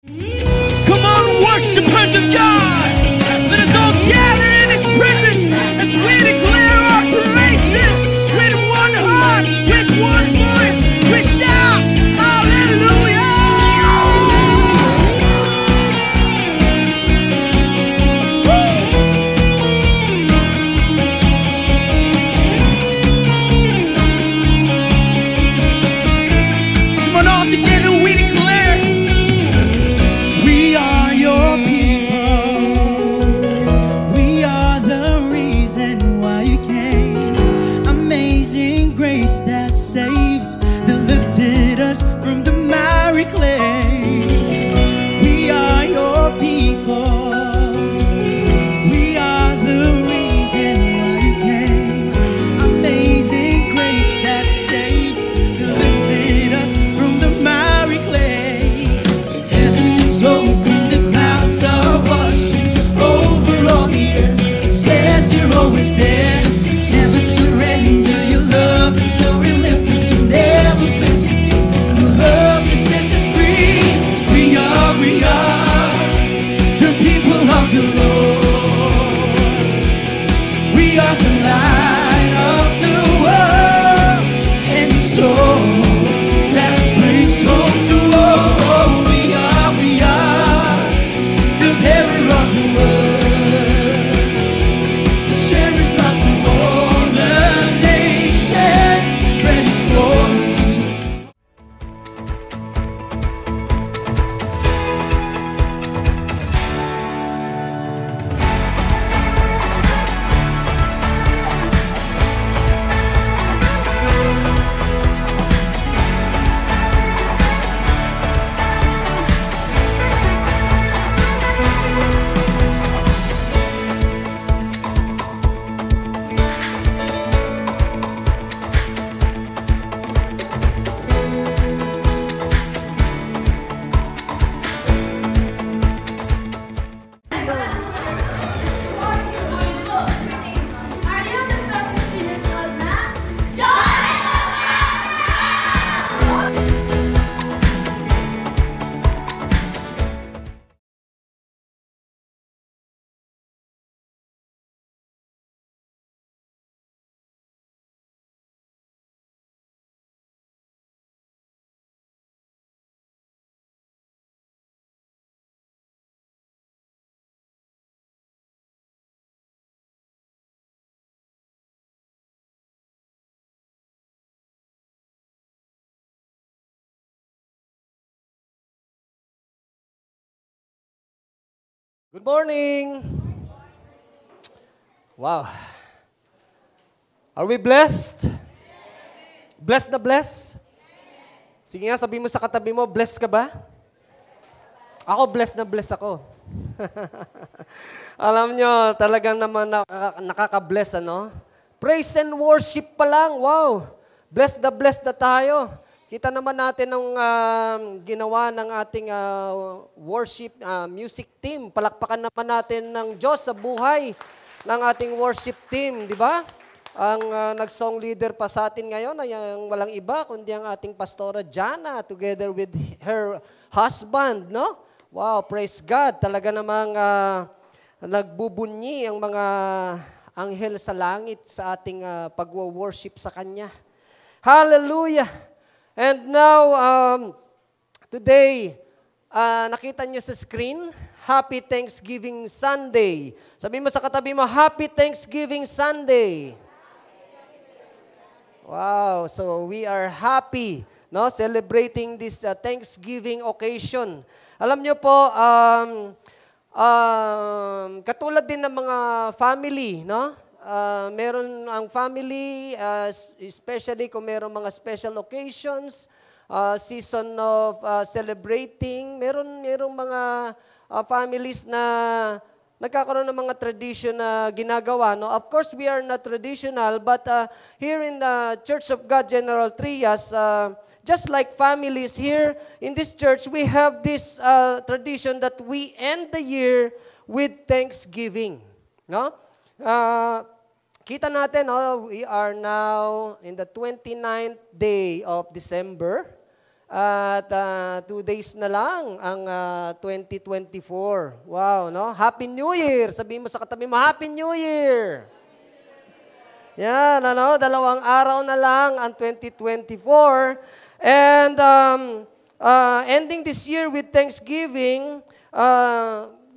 Come on, worshipers of God. Let us all gather in His presence as we declare our praises with one heart, with one voice. We shout, Hallelujah! Come on, all together we declare, we are your people. We are the reason why you came. Amazing grace that saves, that lifted us from the miry clay. We are your people. We are the reason why you came. Amazing grace that saves, that lifted us from the miry clay. Heaven is open, the clouds are washing over all the earth. It says you're always there. Never surrender, your love is so relentless. You never fail to give. Your love that sets us free. We are the people of the Lord. We are the light of the world, and so that brings hope to all. We are the bearer of the word. The sheriff's love to all the nations, spread His glory. Good morning! Wow. Are we blessed? Blessed na blessed? Sige nga, sabi mo sa katabi mo, blessed ka ba? Ako, blessed na blessed ako. Alam nyo, talagang naman nakaka-bless, ano? Praise and worship pa lang, wow! Blessed na tayo. Kita naman natin ang ginawa ng ating worship music team. Palakpakan naman natin ng Diyos sa buhay ng ating worship team, di ba? Ang nag-song leader pa sa atin ngayon ay ang walang iba kundi ang ating pastora Jana together with her husband, no? Wow, praise God. Talaga namang nagbubunyi ang mga anghel sa langit sa ating pag-worship sa Kanya. Hallelujah! And now, today, nakita niyo sa screen, Happy Thanksgiving Sunday. Sabi mo sa katabi mo, Happy Thanksgiving Sunday. Wow, so we are happy, no, celebrating this Thanksgiving occasion. Alam niyo po, katulad din ng mga family, no? Meron ang family, especially kung meron mga special occasions, season of celebrating, merong mga families na nagkakaroon ng mga tradition na ginagawa. No? Of course, we are not traditional, but here in the Church of God General Trias, just like families here in this church, we have this tradition that we end the year with Thanksgiving. No? Kita natin, we are now in the 29th day of December. At 2 days na lang ang 2024. Wow, no? Happy New Year! Sabihin mo sa katabi mo, Happy New Year! Yan, 2 araw na lang ang 2024. And ending this year with Thanksgiving,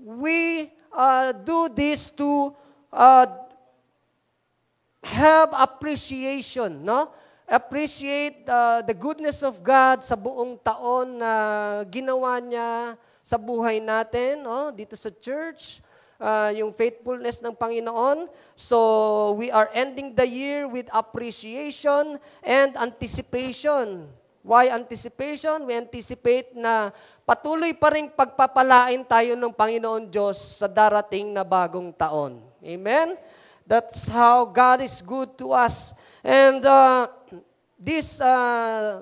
we do this to have appreciation, no? Appreciate the goodness of God sa buong taon na ginawa niya sa buhay natin, no? Dito sa church, yung faithfulness ng Panginoon. So, we are ending the year with appreciation and anticipation. Why anticipation? We anticipate na patuloy pa rin pagpapalain tayo ng Panginoon Diyos sa darating na bagong taon. Amen? That's how God is good to us. And this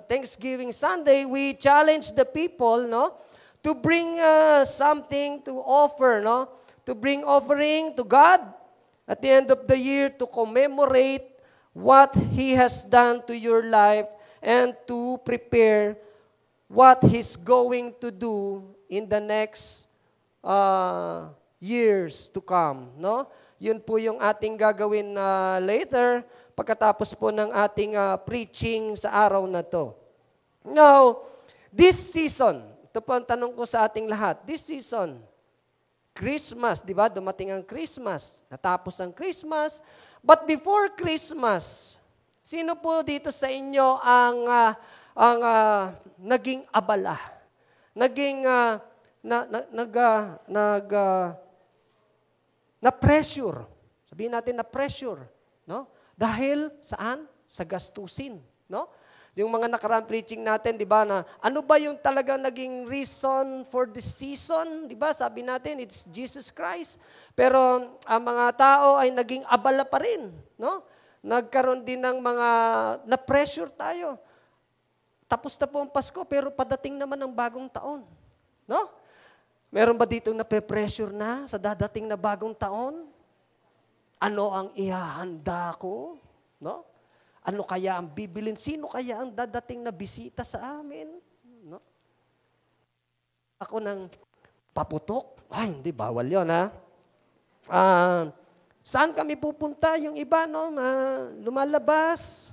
Thanksgiving Sunday, we challenge the people, no, to bring something to offer, no, to bring offering to God at the end of the year to commemorate what He has done to your life and to prepare what He's going to do in the next years to come, no? Yun po yung ating gagawin later pagkatapos po ng ating preaching sa araw na to. Now, this season, ito po ang tanong ko sa ating lahat, this season, Christmas, di ba? Dumating ang Christmas, natapos ang Christmas, but before Christmas, sino po dito sa inyo ang naging abala? Naging na-pressure. Sabihin natin na-pressure, no? Dahil saan? Sa gastusin, no? Yung mga nakaraang preaching natin, di ba, na ano ba yung talagang naging reason for this season? Di ba, sabi natin, it's Jesus Christ. Pero ang mga tao ay naging abala pa rin, no? Nagkaroon din ng mga, na-pressure tayo. Tapos na po ang Pasko, pero padating naman ang bagong taon, no? Meron ba ditong nape-pressure na sa dadating na bagong taon? Ano ang ihahanda ko? No? Ano kaya ang bibilin? Sino kaya ang dadating na bisita sa amin? No? Ako nang paputok? Ay, hindi, bawal yun, ha? Saan kami pupunta? Yung iba, no? Lumalabas.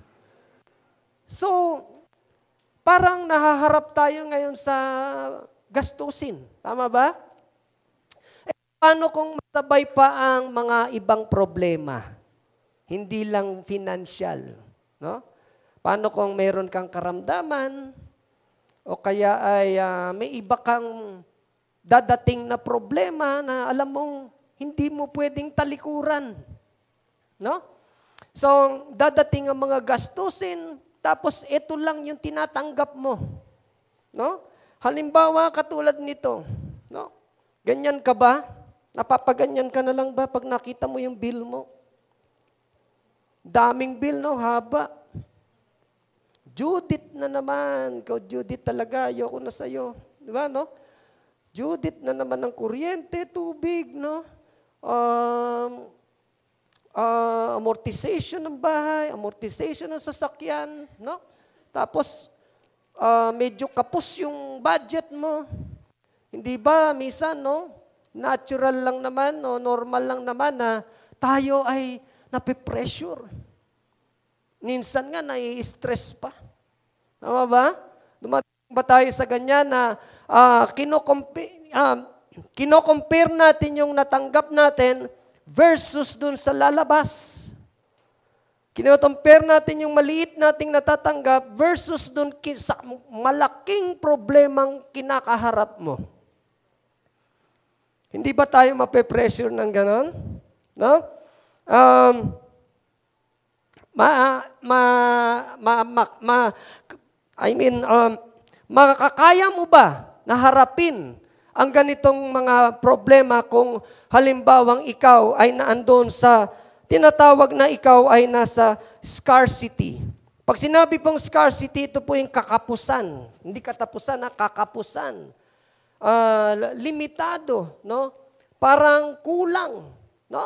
So, parang nahaharap tayo ngayon sa gastusin. Tama ba? Paano kung masabay pa ang mga ibang problema? Hindi lang financial, no? Paano kung meron kang karamdaman o kaya ay may iba kang dadating na problema na alam mong hindi mo pwedeng talikuran, no? So, dadating ang mga gastusin, tapos ito lang yung tinatanggap mo, no? Halimbawa, katulad nito, no? Ganyan ka ba? Napapaganyan ka na lang ba pag nakita mo yung bill mo? Daming bill, no? Haba. Judith na naman. Ikaw, Judith talaga. Ayoko na sa'yo. Di ba, no? Judith na naman ng kuryente, tubig, no? Amortization ng bahay, amortization ng sasakyan, no? Tapos, medyo kapos yung budget mo. Hindi ba, minsan, no? Natural lang naman, no? Normal lang naman na tayo ay nape-pressure. Minsan nga, nai-stress pa. Tama ba? Dumating ba tayo sa ganyan na kino-compare natin yung natanggap natin versus dun sa lalabas. Kino-compare natin yung maliit nating natatanggap versus dun sa malaking problemang kinakaharap mo. Hindi ba tayo mape-pressure ng ganon? No? Makakaya mo ba na harapin ang ganitong mga problema kung halimbawang ikaw ay naandun sa tinatawag na ikaw ay nasa scarcity. Pag sinabi pong scarcity, ito po yung kakapusan. Hindi katapusan, kakapusan. Limitado, no? Parang kulang, no?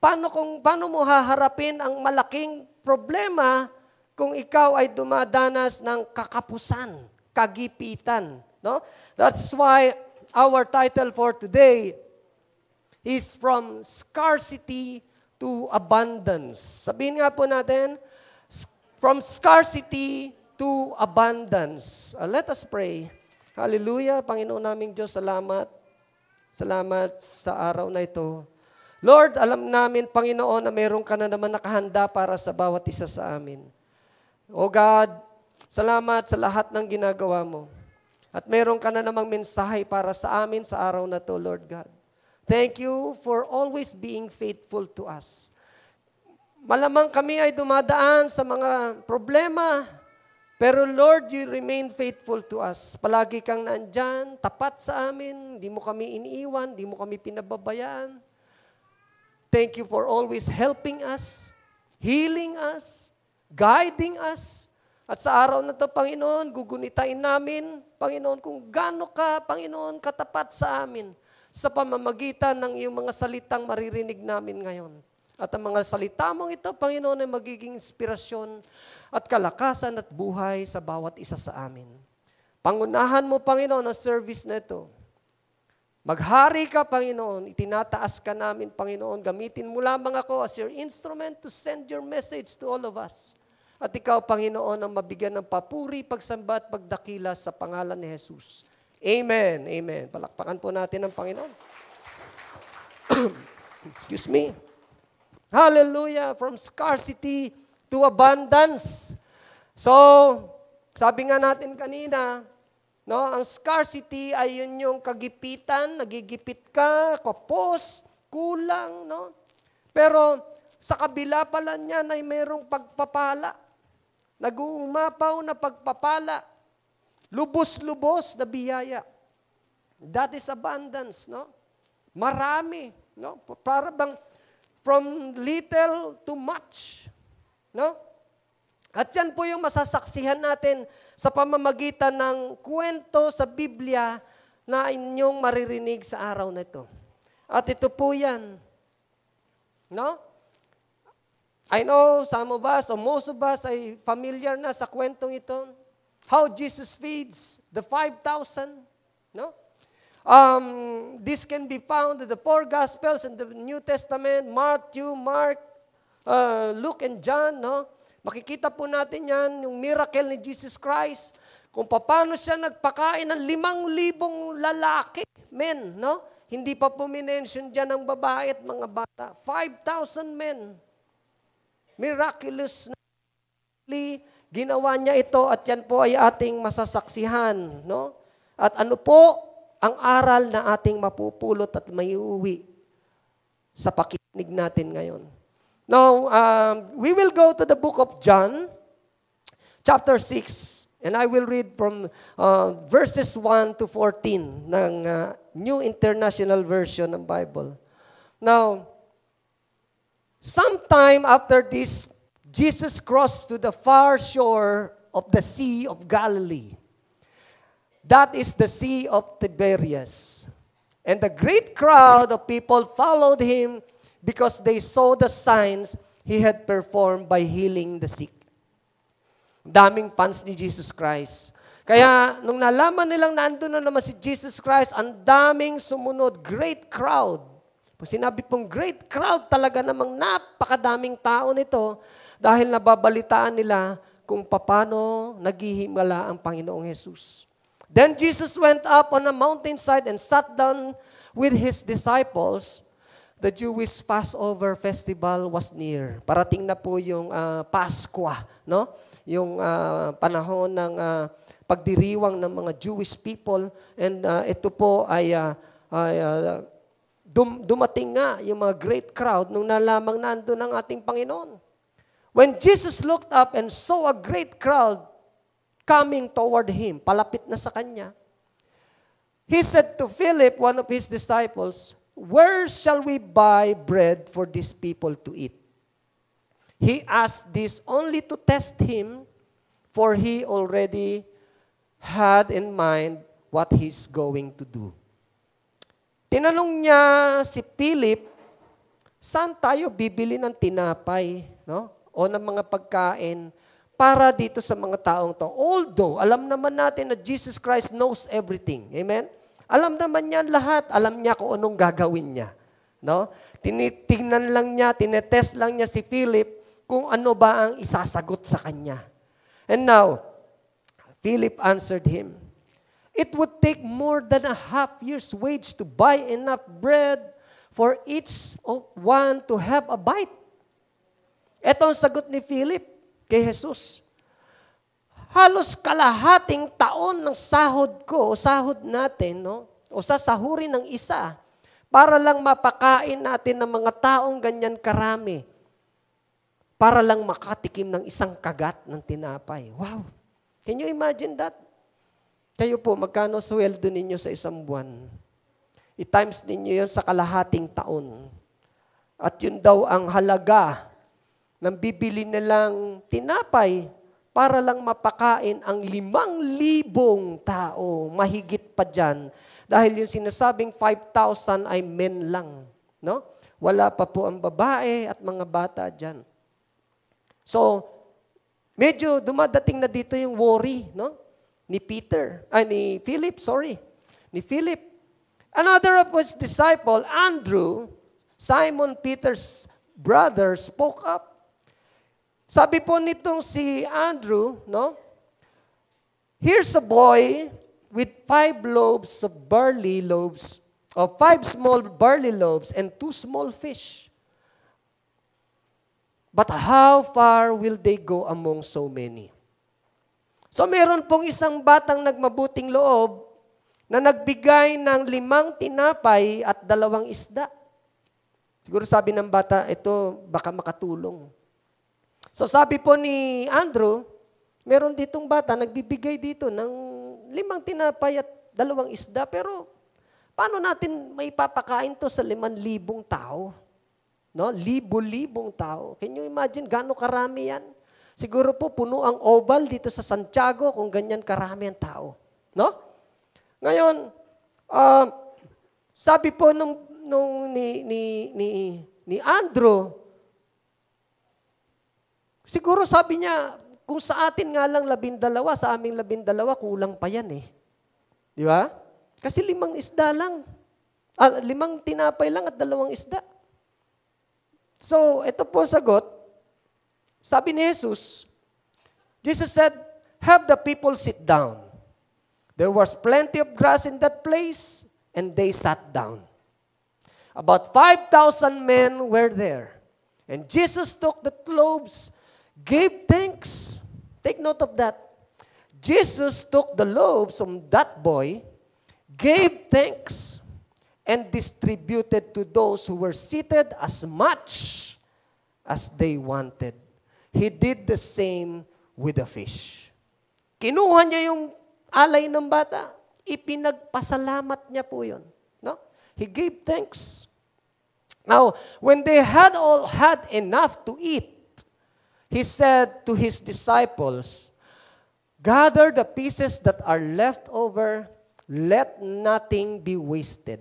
Paano mo haharapin ang malaking problema kung ikaw ay dumadanas ng kakapusan, kagipitan. No? That's why our title for today is From Scarcity to Abundance. Sabihin nga po natin, from scarcity to abundance. Let us pray. Hallelujah. Panginoon naming Diyos, salamat. Salamat sa araw na ito. Lord, alam namin, Panginoon, na meron ka na naman nakahanda para sa bawat isa sa amin. O God, salamat sa lahat ng ginagawa mo. At meron ka na namang mensahe para sa amin sa araw na to, Lord God. Thank you for always being faithful to us. Malamang kami ay dumadaan sa mga problema, pero Lord, you remain faithful to us. Palagi kang nandyan, tapat sa amin, di mo kami iniiwan, di mo kami pinababayaan. Thank you for always helping us, healing us, guiding us. At sa araw na to, Panginoon, gugunitain namin, Panginoon, kung gaano ka, Panginoon, katapat sa amin sa pamamagitan ng iyong mga salitang maririnig namin ngayon. At ang mga salita mong ito, Panginoon, ay magiging inspirasyon at kalakasan at buhay sa bawat isa sa amin. Pangunahan mo, Panginoon, ang service na ito. Maghari ka, Panginoon. Itinataas ka namin, Panginoon. Gamitin mo lamang ako as your instrument to send your message to all of us. At ikaw, Panginoon, ang mabigyan ng papuri, pagsamba at pagdakila sa pangalan ni Jesus. Amen. Amen. Palakpakan po natin ang Panginoon. Excuse me. Hallelujah. From scarcity to abundance. So, sabi nga natin kanina, no, ang scarcity ay yun yung kagipitan, nagigipit ka, kapos, kulang, no? Pero sa kabila pala niyan ay mayroong pagpapala. Nag-uumapaw na pagpapala. Lubos-lubos na biyaya. That is abundance, no? Marami, no? Para bang from little to much, no? At yan po yung masasaksihan natin sa pamamagitan ng kwento sa Biblia na inyong maririnig sa araw na ito. At ito po yan, no? I know some of us, or most of us, ay familiar na sa kwentong ito. How Jesus feeds the 5,000, no? This can be found in the 4 Gospels in the New Testament, Matthew, Mark, Luke, and John, no? Makikita po natin yan, yung miracle ni Jesus Christ, kung paano siya nagpakain ng 5,000 lalaki, men, no? Hindi pa po minention dyan ang babae at mga bata. 5,000 men. Miraculously, ginawa niya ito at yan po ay ating masasaksihan, no? At ano po ang aral na ating mapupulot at maiuwi sa pakikinig natin ngayon? Now, we will go to the book of John, chapter 6, and I will read from verses 1 to 14 ng New International Version ng Bible. Now, sometime after this, Jesus crossed to the far shore of the Sea of Galilee. That is the Sea of Tiberias. And the great crowd of people followed him because they saw the signs he had performed by healing the sick. Daming fans ni Jesus Christ. Kaya nung nalaman nilang nandun na naman si Jesus Christ, ang daming sumunod, great crowd. Pag sinabi pong great crowd, talaga namang napakadaming tao nito dahil nababalitaan nila kung paano naghihimala ang Panginoong Jesus. Then Jesus went up on a mountainside and sat down with his disciples. The Jewish Passover festival was near. Parating na po yung Pasko, no? Yung panahon ng pagdiriwang ng mga Jewish people. And ito po ay dumating nga yung mga great crowd nung nalamang nandun ang ating Panginoon. When Jesus looked up and saw a great crowd coming toward him, palapit na sa kanya, he said to Philip, one of his disciples, "Where shall we buy bread for these people to eat?" He asked this only to test him, for he already had in mind what he's going to do. Tinanong niya si Philip, saan tayo bibili ng tinapay, no? O ng mga pagkain para dito sa mga taong to. Although, alam naman natin na Jesus Christ knows everything. Amen? Alam naman niya lahat. Alam niya kung anong gagawin niya. No? Tinitingnan lang niya, tinetest lang niya si Philip kung ano ba ang isasagot sa kanya. And now, Philip answered him, "It would take more than a half year's wage to buy enough bread for each one to have a bite." Ito ang sagot ni Philip kay Jesus. Halos kalahating taon ng sahod ko, o sahod natin, no? O sasahurin ng isa, para lang mapakain natin ng mga taong ganyan karami. Para lang makatikim ng isang kagat ng tinapay. Wow! Can you imagine that? Kayo po, magkano sweldo ninyo sa isang buwan? I-times ninyo yun sa kalahating taon. At yun daw ang halaga ng bibili nilang tinapay para lang mapakain ang 5,000 tao. Mahigit pa dyan. Dahil yung sinasabing 5,000 ay men lang. No? Wala pa po ang babae at mga bata dyan. So, medyo dumadating na dito yung worry, no? Ni Philip. Ni Philip. Another of his disciple, Andrew, Simon Peter's brother, spoke up. Sabi po nitong si Andrew, no? Here's a boy with 5 small barley loaves and 2 small fish. But how far will they go among so many? So meron pong isang batang nagmabuting loob na nagbigay ng 5 tinapay at 2 isda. Siguro sabi ng bata, ito baka makatulong. So sabi po ni Andrew, meron ditong bata nagbibigay dito ng 5 tinapay at 2 isda, pero paano natin may papakain to sa 5,000 tao? No? 1,000 tao. Can you imagine gaano karami yan? Siguro po puno ang oval dito sa Santiago kung ganyan karami ang tao. No? Ngayon, sabi po ni Andrew, siguro sabi niya, kung sa atin nga lang 12, sa aming 12, kulang pa yan eh. Di ba? Kasi 5 isda lang. 5 tinapay lang at 2 isda. So, ito po sagot. Sabi ni Jesus said, "Have the people sit down." There was plenty of grass in that place, and they sat down. About 5,000 men were there. And Jesus took the loaves, gave thanks. Take note of that. Jesus took the loaves from that boy, gave thanks, and distributed to those who were seated as much as they wanted. He did the same with the fish. Kinuha niya yung alay ng bata, ipinagpasalamat niya po yun. No? He gave thanks. Now, when they had all had enough to eat, he said to his disciples, "Gather the pieces that are left over, let nothing be wasted."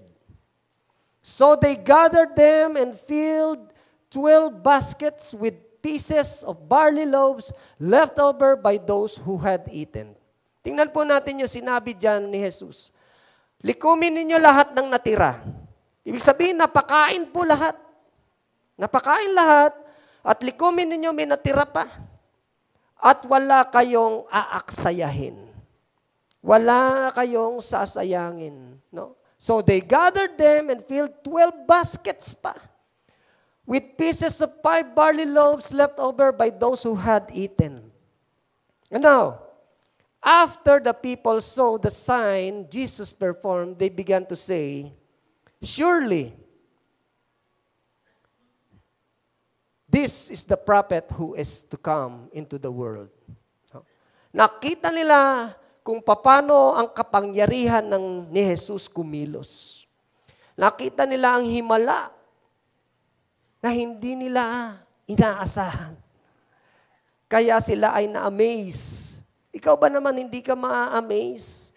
So they gathered them and filled 12 baskets with pieces of barley loaves left over by those who had eaten. Tingnan po natin yung sinabi dyan ni Jesus. Likumin ninyo lahat ng natira. Ibig sabihin, napakain po lahat. Napakain lahat at likumin ninyo may natira pa. At wala kayong aaksayahin. Wala kayong sasayangin. No? So they gathered them and filled 12 baskets pa with pieces of 5 barley loaves left over by those who had eaten. And now, after the people saw the sign Jesus performed, they began to say, "Surely, this is the prophet who is to come into the world." Nakita nila kung paano ang kapangyarihan ni Jesus kumilos. Nakita nila ang himala na hindi nila inaasahan. Kaya sila ay na-amaze. Ikaw ba naman hindi ka ma-amaze?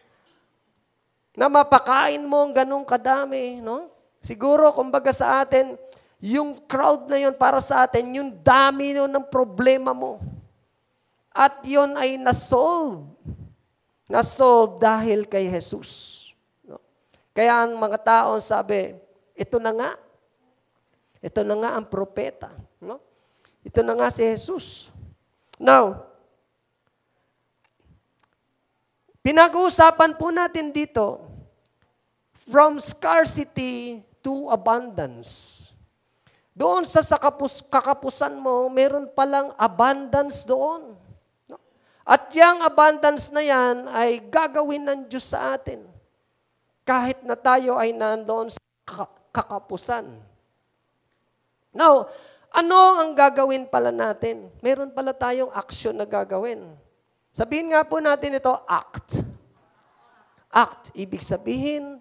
Na mapakain mo ang ganong kadami, no? Siguro, kumbaga sa atin, yung crowd na yun para sa atin, yung dami yun ng problema mo. At yon ay nasolve. Nasolve dahil kay Jesus. No? Kaya ang mga tao sabi, ito na nga. Ito na nga ang propeta. No? Ito na nga si Jesus. Now, pinag-uusapan po natin dito, from scarcity to abundance. Doon sa kakapusan mo, meron palang abundance doon. No? At yung abundance na yan ay gagawin ng Diyos sa atin. Kahit na tayo ay nandoon sa kakapusan. Now, ano ang gagawin pala natin? Meron pala tayong action na gagawin. Sabihin nga po natin ito, act. Act, ibig sabihin,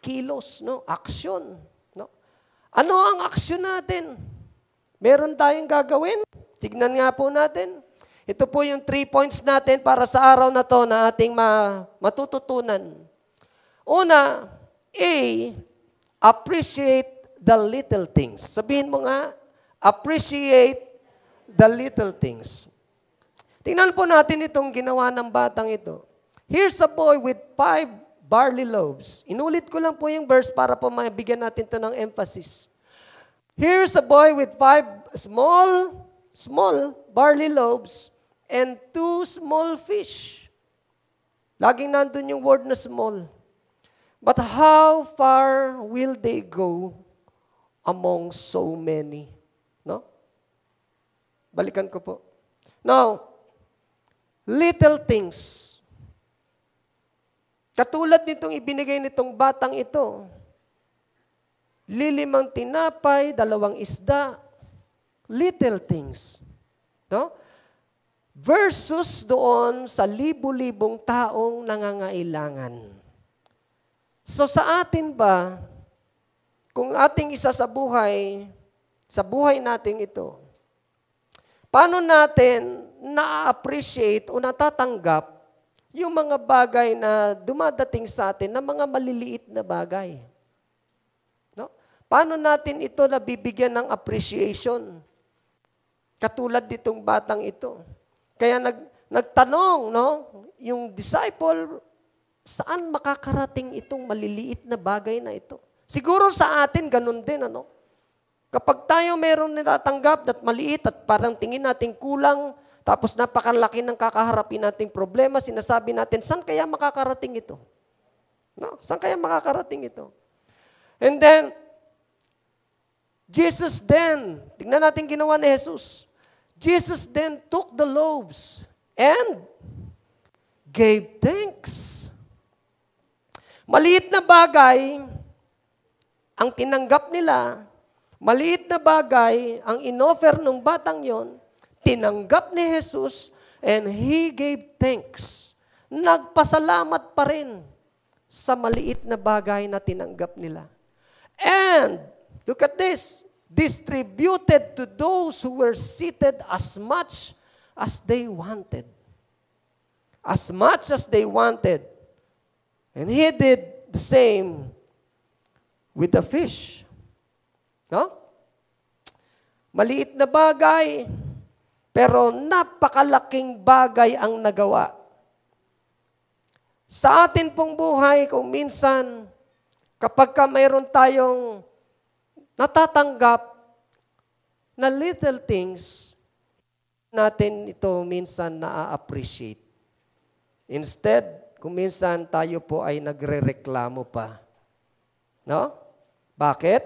kilos, no? Action. No? Ano ang action natin? Meron tayong gagawin? Tignan nga po natin. Ito po yung 3 points natin para sa araw na to na ating matututunan. Una, A, appreciate the little things. Sabihin mo nga, appreciate the little things. Tingnan po natin itong ginawa ng batang ito. Here's a boy with 5 barley loaves. Inulit ko lang po yung verse para po mabigyan natin ito ng emphasis. Here's a boy with 5 small barley loaves and 2 small fish. Laging nandun yung word na small. But how far will they go among so many? No? Balikan ko po. Now, little things. Katulad nitong ibinigay nitong batang ito, 5 tinapay, 2 isda, little things. No? Versus doon sa libu-libong taong nangangailangan. So sa atin ba, kung ating isa sa buhay natin ito, paano natin na-appreciate o natatanggap yung mga bagay na dumadating sa atin na mga maliliit na bagay? No? Paano natin ito nabibigyan ng appreciation? Katulad ditong batang ito. Kaya nagtanong, no, yung disciple, saan makakarating itong maliliit na bagay na ito? Siguro sa atin, ganun din, ano? Kapag tayo mayroong natatanggap at maliit at parang tingin natin kulang, tapos napakalaki ng kakaharapin nating problema, sinasabi natin, saan kaya makakarating ito? No? Saan kaya makakarating ito? And then, Jesus then, tingnan natin ginawa ni Jesus. Jesus then took the loaves and gave thanks. Maliit na bagay ang tinanggap nila, maliit na bagay ang inoffer ng batang yon, tinanggap ni Jesus, and He gave thanks. Nagpasalamat pa rin sa maliit na bagay na tinanggap nila. And, look at this, distributed to those who were seated as much as they wanted. As much as they wanted. And He did the same with the fish. No? Maliit na bagay, pero napakalaking bagay ang nagawa. Sa atin pong buhay, kung minsan, kapag mayroon tayong natatanggap na little things, natin ito minsan na-appreciate. Instead, kung minsan tayo po ay nagre-reklamo pa. No? Bakit?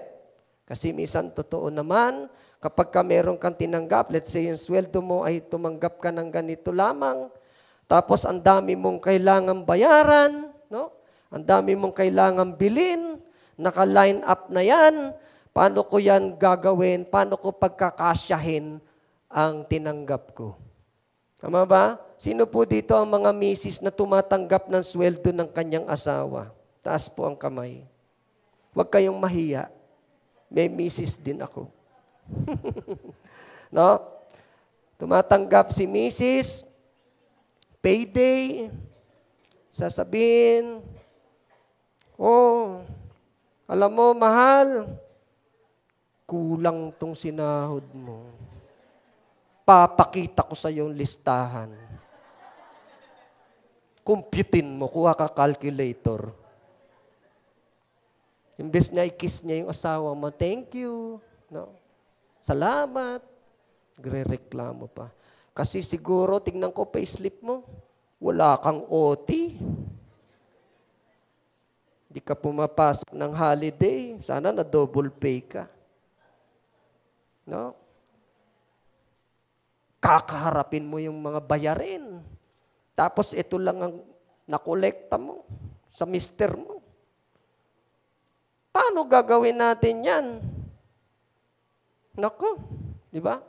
Kasi minsan totoo naman, kapag meron kang tinanggap, let's say yung sweldo mo ay tumanggap ka ng ganito lamang, tapos ang dami mong kailangang bayaran, no? Ang dami mong kailangang bilhin, naka-line up na yan, paano ko yan gagawin, paano ko pagkakasyahin ang tinanggap ko? Tama ba? Sino po dito ang mga misis na tumatanggap ng sweldo ng kanyang asawa? Taas po ang kamay. Huwag kayong mahiya. May misis din ako. No? Tumatanggap si misis, payday, sasabihin, oh, alam mo, mahal, kulang tong sinahod mo. Papakita ko sa yung listahan. Kumputin mo, kuha ka calculator. Imbes na i-kiss niya yung asawa mo, thank you. No? Salamat. Gre-reklamo pa. Kasi siguro, tingnan ko payslip mo, wala kang OT. Hindi ka pumapasok ng holiday. Sana na double pay ka. No? Kakaharapin mo yung mga bayarin. Tapos ito lang ang nakolekta mo sa mister mo. Paano gagawin natin yan? Nako, di ba?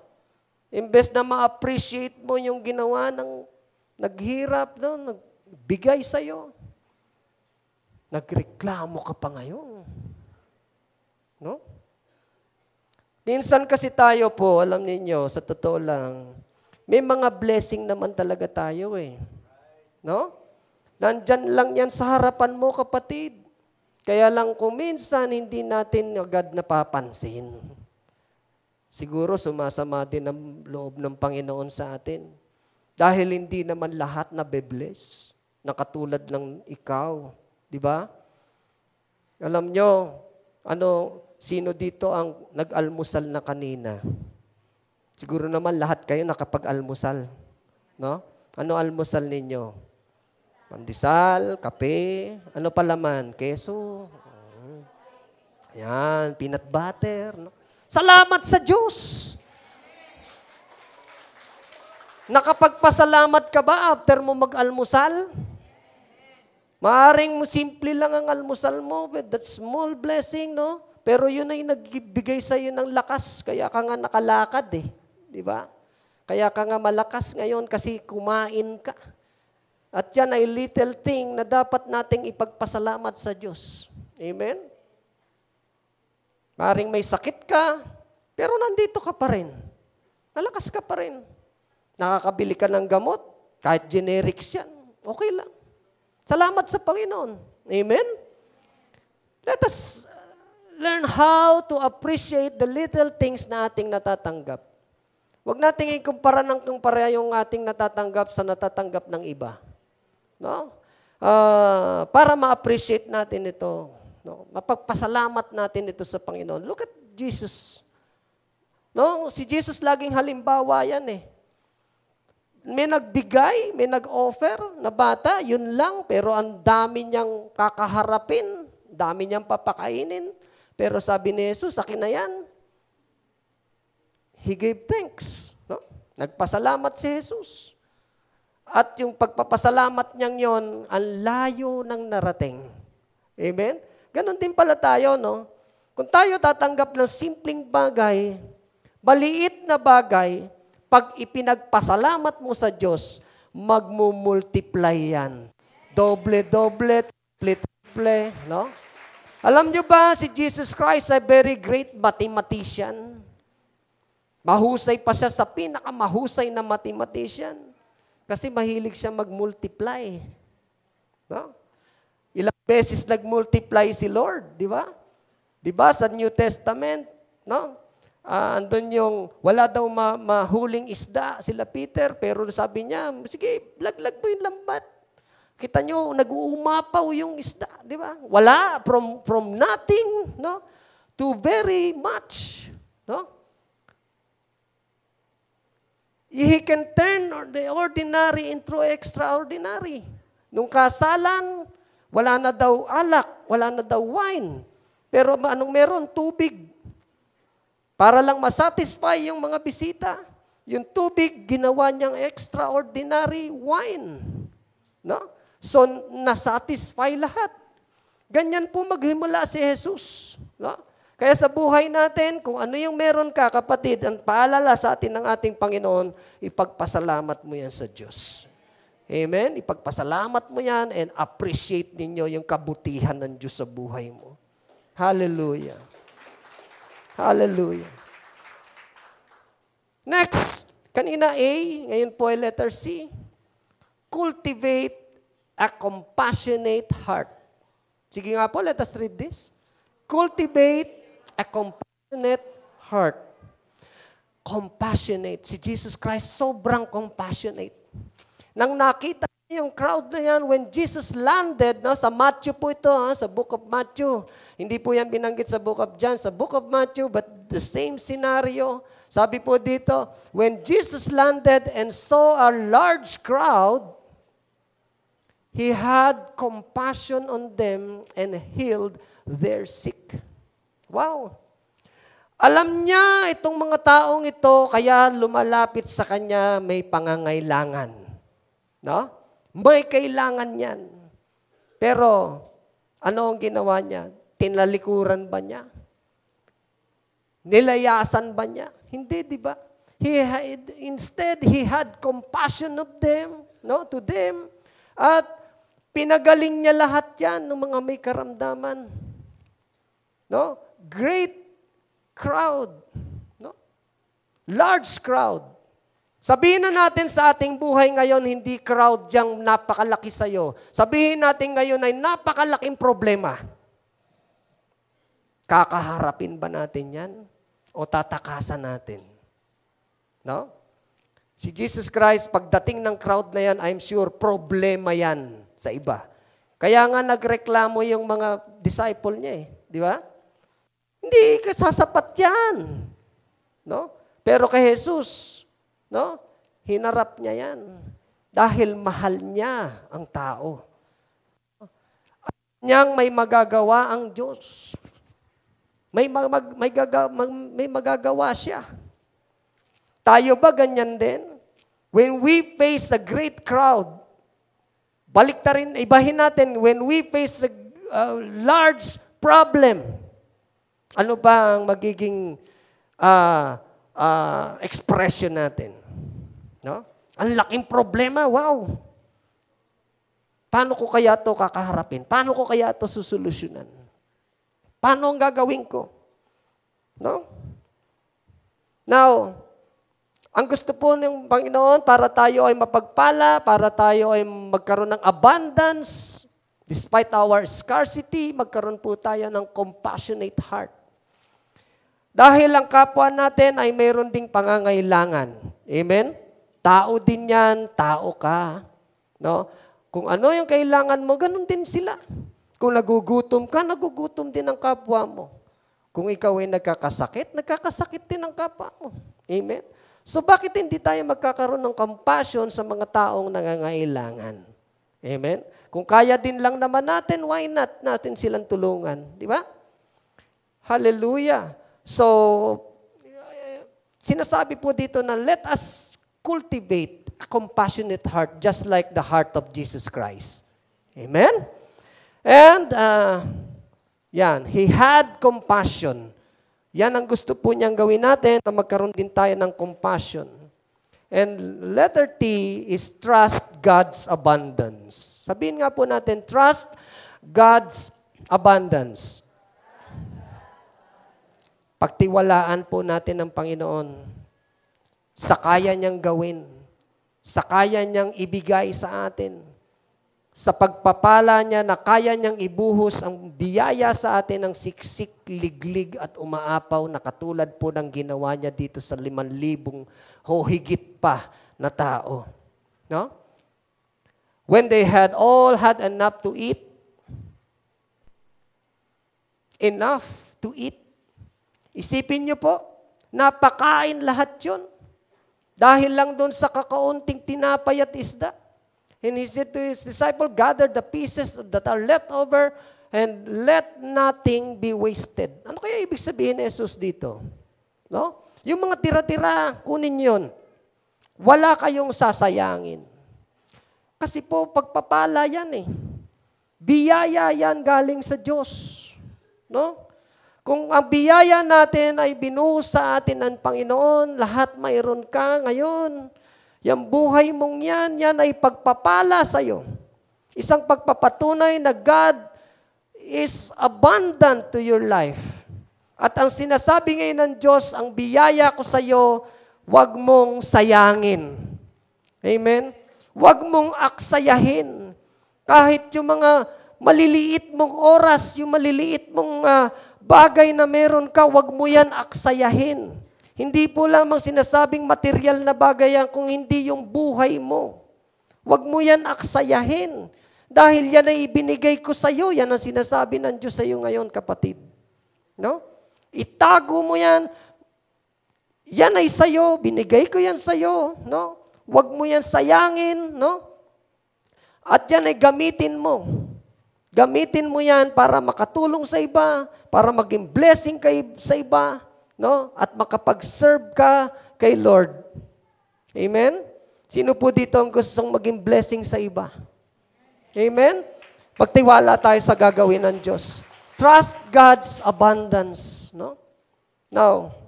Imbes na ma-appreciate mo yung ginawa ng naghirap, no? Nagbigay sa'yo. Nagreklamo ka pa ngayon. No? Minsan kasi tayo po, alam niyo, sa totoo lang, may mga blessing naman talaga tayo eh. No? Nandyan lang yan sa harapan mo, kapatid. Kaya lang kung minsan hindi natin agad napapansin. Siguro sumasama din ang loob ng Panginoon sa atin. Dahil hindi naman lahat na be-bless. Na katulad ng ikaw. Di ba? Alam nyo, sino dito ang nag-almusal na kanina? Siguro naman lahat kayo nakapag-almusal. No? Ano almusal ninyo? Pandesal, kape, ano pa laman? Keso. Ayan, peanut butter. No? Salamat sa Diyos! Nakapagpasalamat ka ba after mo mag-almusal? Maaring simple lang ang almusal mo, but that small blessing, no? Pero yun ay nagbigay sa iyo ng lakas, kaya ka nga nakalakad eh. Di ba? Kaya ka nga malakas ngayon kasi kumain ka. At yan ay little thing na dapat nating ipagpasalamat sa Diyos. Amen? Maring may sakit ka, pero nandito ka pa rin. Malakas ka pa rin. Nakakabili ka ng gamot, kahit generics yan, okay lang. Salamat sa Panginoon. Amen? Let us learn how to appreciate the little things na ating natatanggap. Huwag nating ikumpara ng kumpara yung ating natatanggap sa natatanggap ng iba. No? Para ma-appreciate natin ito. No? Mapagpasalamat natin ito sa Panginoon. Look at Jesus. No? Si Jesus laging halimbawa yan eh. May nagbigay, may nag-offer na bata, yun lang, pero ang dami niyang kakaharapin, dami niyang papakainin. Pero sabi ni Jesus, akin na yan. He gave thanks. No? Nagpasalamat si Jesus. At yung pagpapasalamat niyang yon, ang layo ng narating. Amen? Ganon din pala tayo, no? Kung tayo tatanggap ng simpleng bagay, maliit na bagay, pag ipinagpasalamat mo sa Diyos, magmumultiply yan. Doble-doble, triple, no? Alam niyo ba, si Jesus Christ ay very great mathematician. Mahusay pa siya sa pinakamahusay na mathematician. Kasi mahilig siya mag-multiply. No? Ilang beses nag-multiply si Lord, di ba? Di ba sa New Testament, no? Andun yung wala daw mahuling isda sila Peter, pero sabi niya, sige, laglag mo yung lambat. Kita nyo, nag-uumapaw yung isda, di ba? Wala, from nothing, no? To very much, no? He can turn the ordinary into extraordinary. Nung kasalan, wala na daw alak, wala na daw wine. Pero anong meron? Tubig. Para lang masatisfy yung mga bisita. Yung tubig, ginawa niyang extraordinary wine. No? So, nasatisfy lahat. Ganyan po maghimula si Jesus. No? Kaya sa buhay natin, kung ano yung meron ka, kapatid, ang paalala sa atin ng ating Panginoon, ipagpasalamat mo yan sa Diyos. Amen? Ipagpasalamat mo yan and appreciate ninyo yung kabutihan ng Diyos sa buhay mo. Hallelujah. Hallelujah. Next, kanina A, ngayon po ay letter C. Cultivate a compassionate heart. Sige nga po, let us read this. Cultivate a compassionate heart. Compassionate. Si Jesus Christ, sobrang compassionate. Nang nakita Yung crowd na yan, when Jesus landed, no, sa Matthew po ito, sa Book of Matthew. Hindi po yan binanggit sa Book of John, sa Book of Matthew, but the same scenario. Sabi po dito, when Jesus landed and saw a large crowd, He had compassion on them and healed their sick. Wow! Alam niya itong mga taong ito, kaya lumalapit sa Kanya may pangangailangan. No? May kailangan yan. Pero, ano ang ginawa niya? Tinalikuran ba niya? Nilayasan ba niya? Hindi, di ba? Instead, He had compassion of them, no, to them. At pinagaling niya lahat yan ng mga may karamdaman. No? Great crowd. No? Large crowd. Sabihin na natin sa ating buhay ngayon, hindi crowd yang napakalaki sa'yo. Sabihin natin ngayon ay napakalaking problema. Kakaharapin ba natin yan? O tatakasan natin? No? Si Jesus Christ, pagdating ng crowd na yan, I'm sure, problema yan sa iba. Kaya nga nagreklamo yung mga disciple niya Di ba? Hindi sasapat yan. No? Pero kay Jesus, no? Hinarap niya yan. Dahil mahal niya ang tao. Niyang may magagawa ang Diyos. May magagawa siya. Tayo ba ganyan din? When we face a great crowd, balik na rin, ibahin natin, when we face a large problem, ano ba ang magiging expression natin? No? Ang laking problema, wow! Paano ko kaya ito kakaharapin? Paano ko kaya ito susolusyonan? Paano ang gagawin ko? No? Now, ang gusto po ng Panginoon para tayo ay mapagpala, para tayo ay magkaroon ng abundance, despite our scarcity, magkaroon po tayo ng compassionate heart. Dahil ang kapwa natin ay mayroon ding pangangailangan. Amen? Tao din yan, tao ka. No? Kung ano yung kailangan mo, ganun din sila. Kung nagugutom ka, nagugutom din ang kapwa mo. Kung ikaw ay nagkakasakit, nagkakasakit din ang kapwa mo. Amen? So bakit hindi tayo magkakaroon ng compassion sa mga taong nangangailangan? Amen? Kung kaya din lang naman natin, why not natin silang tulungan? Di ba? Hallelujah! So, sinasabi po dito na let us cultivate a compassionate heart just like the heart of Jesus Christ. Amen? And, yan, He had compassion. Yan ang gusto po niyang gawin natin na magkaroon din tayo ng compassion. And letter T is trust God's abundance. Sabihin nga po natin, trust God's abundance. Pagtiwalaan po natin ng Panginoon sa kaya niyang gawin, sa kaya niyang ibigay sa atin, sa pagpapala niya na kaya niyang ibuhos ang biyaya sa atin ng siksik, liglig at umaapaw na katulad po ng ginawa niya dito sa 5,000 o higit pa na tao. No? When they had all had enough to eat, isipin niyo po, napakain lahat yun. Dahil lang doon sa kakaunting tinapay at isda. And he said to his disciple, gather the pieces that are left over and let nothing be wasted. Ano kaya ibig sabihin ni Jesus dito? No? Yung mga tira-tira, kunin yun. Wala kayong sasayangin. Kasi po, pagpapala yan Biyaya yan galing sa Diyos. No? Kung ang biyaya natin ay binuhos sa atin ng Panginoon, lahat mayroon ka ngayon. Yang buhay mong yan ay pagpapala sa iyo. Isang pagpapatunay na God is abundant to your life. At ang sinasabi ngayon ng Diyos, ang biyaya ko sa iyo, huwag mong sayangin. Amen? Huwag mong aksayahin. Kahit yung mga maliliit mong oras, yung maliliit mong bagay na meron ka, huwag mo yan aksayahin. Hindi po lamang sinasabing material na bagay yan, kung hindi yung buhay mo. Huwag mo yan aksayahin. Dahil yan ay ibinigay ko sa iyo. Yan ang sinasabi ng Diyos sa iyo ngayon, kapatid. No? Itago mo yan. Yan ay sa iyo. Binigay ko yan sa iyo. No? Huwag mo yan sayangin. No? At yan ay gamitin mo. Gamitin mo yan para makatulong sa iba, para maging blessing sa iba, no? At makapag-serve ka kay Lord. Amen? Sino po dito ang gustong maging blessing sa iba? Amen? Pagtiwala tayo sa gagawin ng Diyos. Trust God's abundance. No? Now,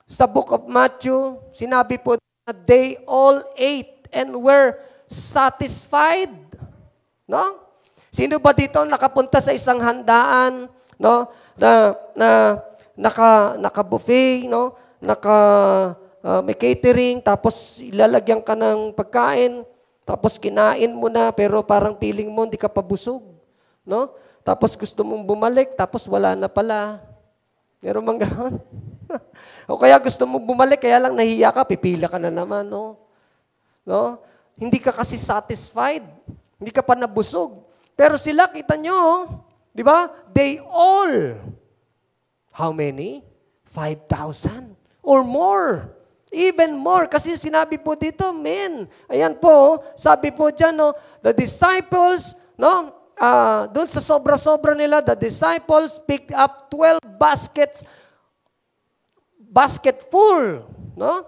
sa book of Matthew, sinabi po na they all ate and were satisfied. No? Sino ba dito nakapunta sa isang handaan, no? Naka-buffet, no? May catering, tapos ilalagyan ka ng pagkain, tapos kinain mo na, pero parang feeling mo hindi ka pabusog, no? Tapos gusto mong bumalik, tapos wala na pala. Meron mang gano'n? O kaya gusto mong bumalik, kaya lang nahiya ka, pipila ka na naman, no? No? Hindi ka kasi satisfied. Hindi ka pa nabusog. Pero sila, kita nyo, di ba? They all, how many? 5,000 or more. Even more. Kasi sinabi po dito, men. Ayan po, sabi po dyan, no, the disciples, no, doon sa sobra-sobra nila, the disciples picked up 12 basket full, no,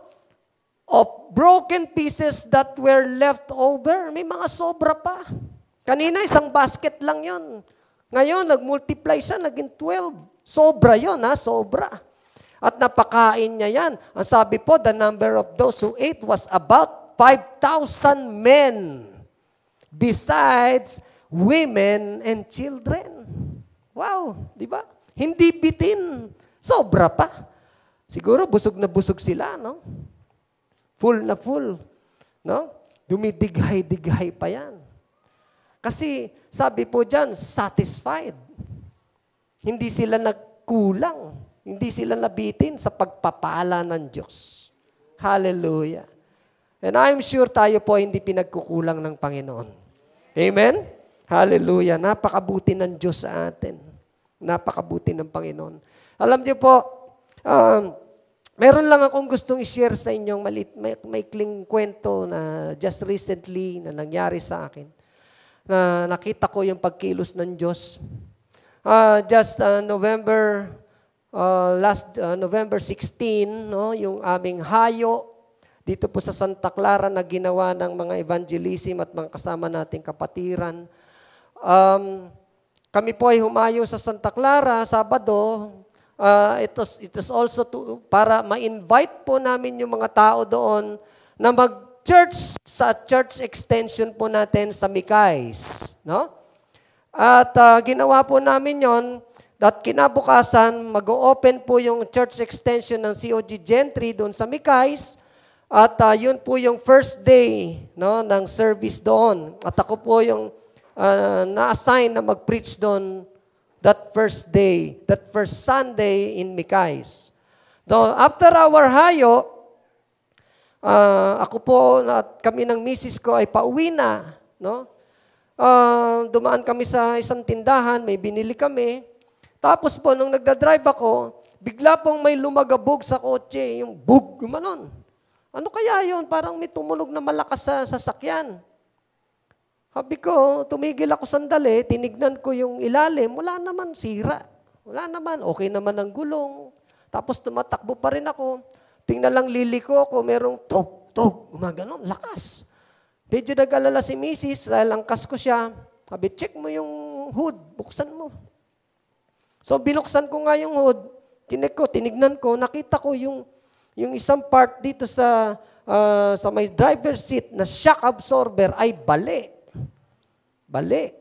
of broken pieces that were left over. May mga sobra pa. Kanina, isang basket lang yon. Ngayon, nag-multiply siya, naging 12. Sobra yon, ha? Sobra. At napakain niya yan. Ang sabi po, the number of those who ate was about 5,000 men. Besides women and children. Wow, di ba? Hindi bitin. Sobra pa. Siguro, busog na busog sila, no? Full na full. No? Dumidighay-dighay pa yan. Kasi, sabi po dyan, satisfied. Hindi sila nagkulang. Hindi sila nabitin sa pagpapala ng Diyos. Hallelujah. And I'm sure tayo po hindi pinagkukulang ng Panginoon. Amen? Hallelujah. Napakabuti ng Diyos sa atin. Napakabuti ng Panginoon. Alam niyo po, meron lang akong gustong i-share sa inyong maikling kwento na just recently na nangyari sa akin. Na nakita ko yung pagkilos ng Diyos. Last November 16, no, yung aming hayo dito po sa Santa Clara na ginawa ng mga evangelism at mga kasama nating kapatiran. Kami po ay humayo sa Santa Clara, Sabado. It is also para ma-invite po namin yung mga tao doon na mag-church sa church extension po natin sa Mikais. No? At ginawa po namin yon. At kinabukasan, mag-o-open po yung church extension ng COG Gentry doon sa Mikais. At yun po yung first day, no, ng service doon. At ako po yung na-assign na mag-preach doon that first day, that first Sunday in Mikais. So, after our hayo, ako po at kami ng misis ko ay pauwi na. No? Dumaan kami sa isang tindahan, may binili kami. Tapos po, nung nagdadrive ako, bigla pong may lumagabog sa kotse, yung bug, gumanon. Ano kaya yun? Parang may tumunog na malakas sa sasakyan. Sabi ko, tumigil ako sandali, tinignan ko yung ilalim, wala naman sira. Wala naman, okay naman ang gulong. Tapos tumatakbo pa rin ako. Tingnan lang liliko ako, merong tog, gumaganon, lakas. Medyo nag-alala si Mrs., dahil angkas ko siya. Sabi, check mo yung hood, buksan mo. So, binuksan ko nga yung hood, tinignan ko, nakita ko yung isang part dito sa may driver's seat na shock absorber ay bali. Bali.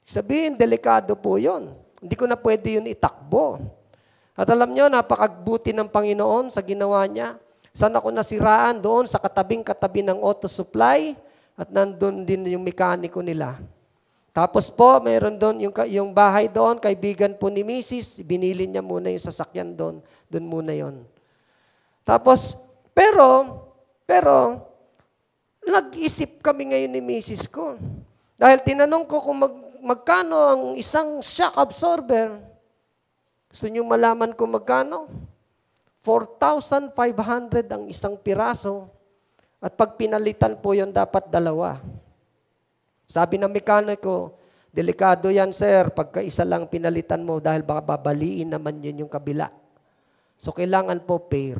Sabihin, delikado po yon. Hindi ko na pwede yun itakbo. At alam nyo, napakagbuti ng Panginoon sa ginawa niya. Saan ako nasiraan? Doon sa katabing-katabi ng auto supply at nandun din yung mekaniko nila. Tapos po, mayroon doon yung bahay doon, kaibigan po ni Mrs., binili niya muna yung sasakyan doon. Doon muna yon. Tapos, pero, Nag-isip kami ngayon ni misis ko. Dahil tinanong ko kung magkano ang isang shock absorber. Gusto niyo malaman kung magkano? 4,500 ang isang piraso. At pag pinalitan po yun, dapat 2. Sabi ng mekaniko, delikado yan, sir, pagka isa lang pinalitan mo dahil baka babaliin naman yun yung kabila. So, kailangan po pair.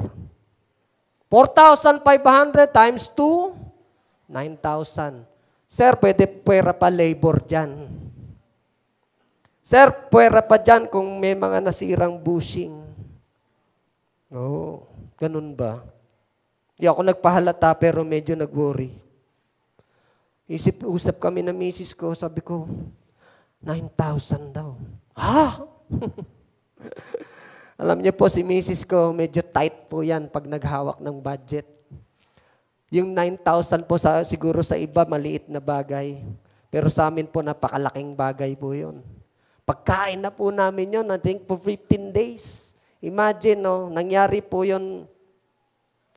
4,500 times 2, 9,000. Sir, pwera pa labor dyan. Sir, pwera pa dyan kung may mga nasirang bushing. Oh, ganun ba? Di ako nagpahalata pero medyo nag-worry. Usap kami ng misis ko, sabi ko, 9,000 daw. Ha? Alam niyo po, si misis ko, medyo tight po yan pag naghawak ng budget. Yung 9,000 po siguro sa iba, maliit na bagay. Pero sa amin po, napakalaking bagay po yun. Pagkain na po namin yun, I think for 15 days. Imagine, no, nangyari po yun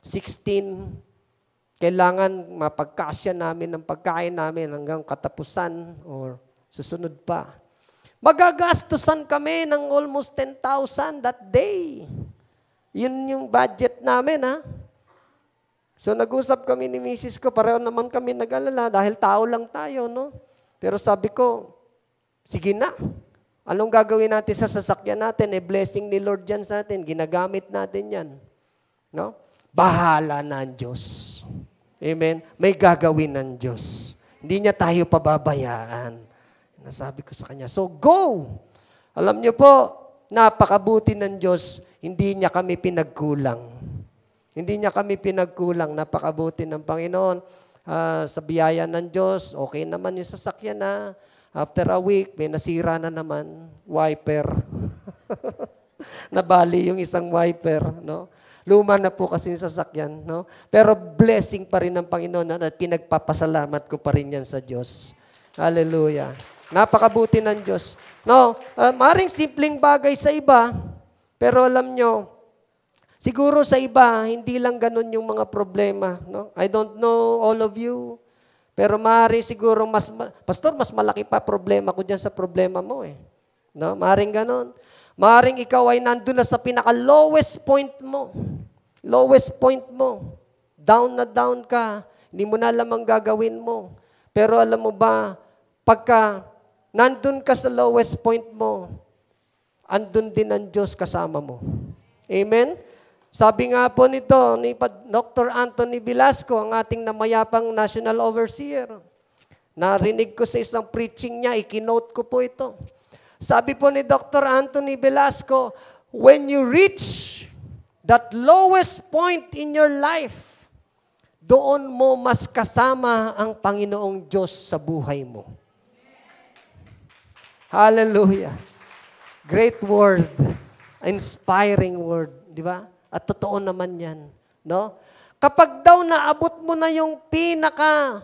16. Kailangan mapagkasya namin ng pagkain namin hanggang katapusan or susunod pa. Magagastusan kami ng almost 10,000 that day. Yun yung budget namin, ha? So, nag-usap kami ni misis ko, pareho naman kami nag-alala dahil tao lang tayo, no? Pero sabi ko, sige na. Anong gagawin natin sa sasakyan natin? Blessing ni Lord dyan sa atin. Ginagamit natin yan. No? Bahala na ang Diyos. Amen? May gagawin ng Diyos. Hindi niya tayo pababayaan. Nasabi ko sa kanya, so go! Alam niyo po, napakabuti ng Diyos, hindi niya kami pinagkulang. Hindi niya kami pinagkulang, napakabuti ng Panginoon. Sa biyaya ng Diyos, okay naman yung sasakyan na. After a week, may nasira na naman, wiper. Nabali yung isang wiper, no? Luma na po kasi yung sasakyan, no? Pero blessing pa rin ng Panginoon at pinagpapasalamat ko pa rin yan sa Diyos. Hallelujah. Napakabuti ng Diyos. No, maring simpleng bagay sa iba, pero alam nyo, siguro sa iba, hindi lang ganun yung mga problema. No? I don't know all of you, pero maaaring siguro, Pastor, mas malaki pa problema ko dyan sa problema mo eh. No? Maaaring ganun. Maaaring ikaw ay nandun na sa pinaka-lowest point mo. Lowest point mo. Down na down ka. Hindi mo na alam ang gagawin mo. Pero alam mo ba, pagka nandun ka sa lowest point mo, andun din ang Diyos kasama mo. Amen? Sabi nga po nito ni Dr. Anthony Velasco, ang ating namayapang National Overseer. Narinig ko sa isang preaching niya, ikinote ko po ito. Sabi po ni Dr. Anthony Velasco, when you reach that lowest point in your life, doon mo mas kasama ang Panginoong Diyos sa buhay mo. Hallelujah. Great word. Inspiring word. Di ba? At totoo naman yan. No? Kapag daw naabot mo na yung pinaka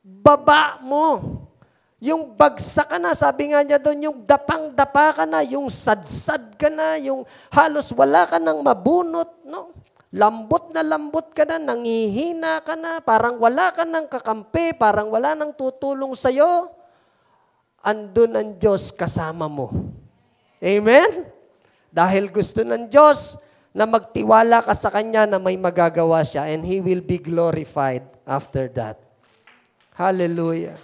baba mo, yung bagsak ka na, sabi nga niya doon, yung dapang-dapa ka na, yung sadsad ka na, yung halos wala ka nang mabunot, no? Lambot ka na, nangihina ka na, parang wala ka nang kakampi, parang wala nang tutulong sa'yo, andun ang Diyos kasama mo. Amen? Dahil gusto ng Diyos na magtiwala ka sa Kanya na may magagawa siya and He will be glorified after that. Hallelujah.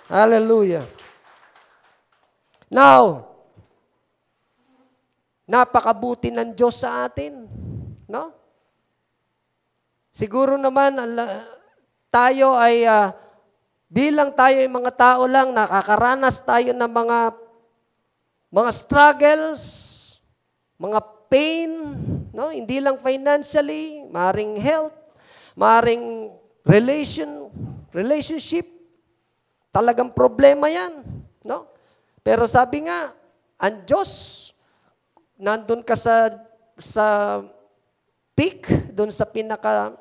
Hallelujah. Now, napakabuti ng Diyos sa atin. No? Siguro naman, tayo ay, bilang tayo ay mga tao lang, nakakaranas tayo ng mga struggles, mga pain, no? Hindi lang financially, maring health, maring relationship. Talagang problema yan, no? Pero sabi nga, ang Diyos, nandun ka sa peak, dun sa pinaka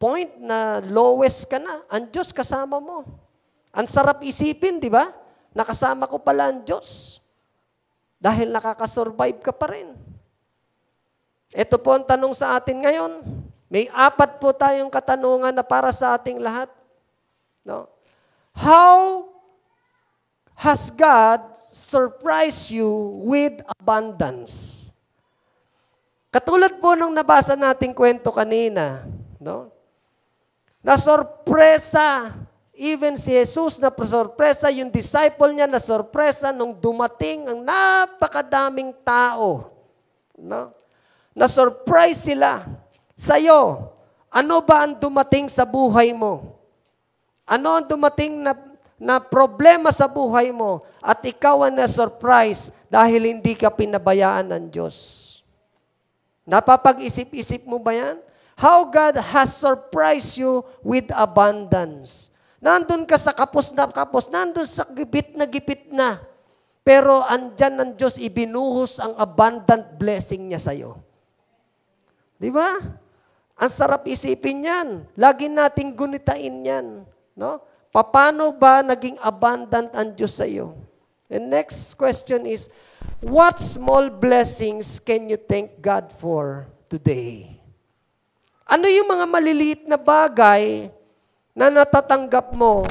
point na lowest ka na, ang Diyos kasama mo. Ang sarap isipin, di ba? Nakasama ko pala ang Diyos. Dahil nakakasurvive ka pa rin. Ito po ang tanong sa atin ngayon. May 4 po tayong katanungan na para sa ating lahat. No? How has God surprised you with abundance? Katulad po nung nabasa nating kwento kanina, no? Na sorpresa, even si Jesus na sorpresa, yung disciple niya na sorpresa nung dumating ang napakadaming tao. No? Na-surprise sila. Sa'yo, ano ba ang dumating sa buhay mo? Ano ang dumating na problema sa buhay mo at ikaw ang na-surprise dahil hindi ka pinabayaan ng Diyos? Napapag-isip-isip mo ba yan? How God has surprised you with abundance. Nandun ka sa kapos na kapos, nandun sa gipit na, pero andyan ng Diyos, ibinuhos ang abundant blessing niya sa'yo. Di ba? Ang sarap isipin yan. Lagi nating gunitain yan. No? Paano ba naging abundant ang Diyos sa iyo? And next question is, what small blessings can you thank God for today? Ano yung mga maliliit na bagay na natatanggap mo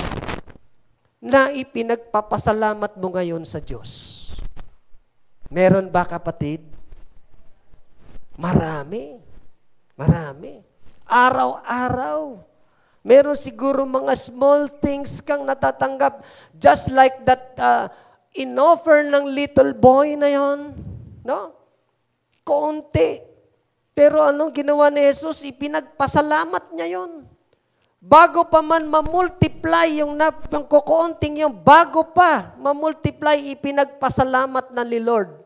na ipinagpapasalamat mo ngayon sa Diyos? Meron ba, kapatid? Marami. Marami. Araw-araw. Meron siguro mga small things kang natatanggap. Just like that in-offer ng little boy na yon, no? Konti. Pero anong ginawa ni Jesus? Ipinagpasalamat niya yon. Bago pa man ma-multiply yung kukunting yung, bago pa ma-multiply, ipinagpasalamat ng Lord.